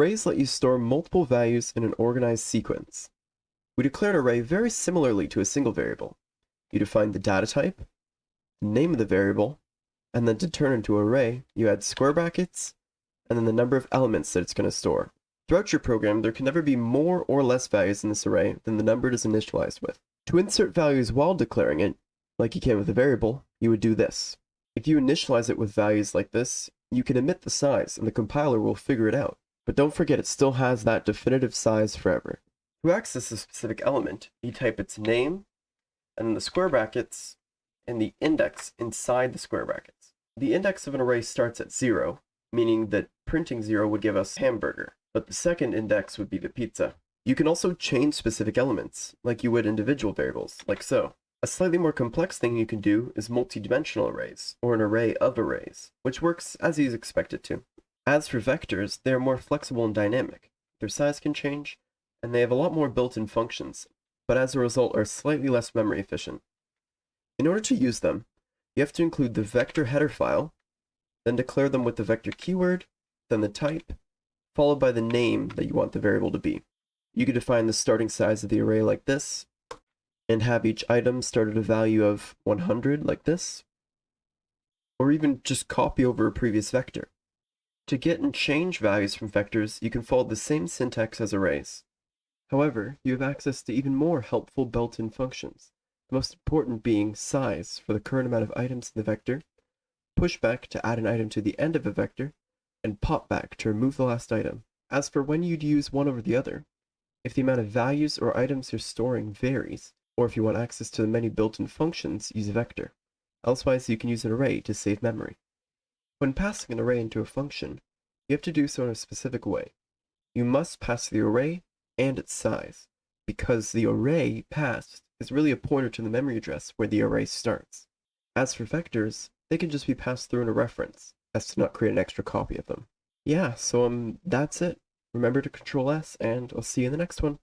Arrays let you store multiple values in an organized sequence. We declare an array very similarly to a single variable. You define the data type, the name of the variable, and then to turn into an array, you add square brackets, and then the number of elements that it's going to store. Throughout your program, there can never be more or less values in this array than the number it is initialized with. To insert values while declaring it, like you can with a variable, you would do this. If you initialize it with values like this, you can omit the size, and the compiler will figure it out. But don't forget it still has that definitive size forever. To access a specific element, you type its name, and then the square brackets, and the index inside the square brackets. The index of an array starts at 0, meaning that printing 0 would give us hamburger, but the second index would be the pizza. You can also change specific elements, like you would individual variables, like so. A slightly more complex thing you can do is multi-dimensional arrays, or an array of arrays, which works as you'd expect it to. As for vectors, they are more flexible and dynamic. Their size can change, and they have a lot more built-in functions, but as a result are slightly less memory efficient. In order to use them, you have to include the vector header file, then declare them with the vector keyword, then the type, followed by the name that you want the variable to be. You can define the starting size of the array like this, and have each item start at a value of 100 like this, or even just copy over a previous vector. To get and change values from vectors, you can follow the same syntax as arrays. However, you have access to even more helpful built-in functions, the most important being size for the current amount of items in the vector, pushback to add an item to the end of a vector, and popback to remove the last item. As for when you'd use one over the other, if the amount of values or items you're storing varies, or if you want access to the many built-in functions, use a vector. Elsewise, you can use an array to save memory. When passing an array into a function, you have to do so in a specific way. You must pass the array and its size, because the array passed is really a pointer to the memory address where the array starts. As for vectors, they can just be passed through in a reference, as to not create an extra copy of them. Yeah, so that's it. Remember to Control S, and I'll see you in the next one.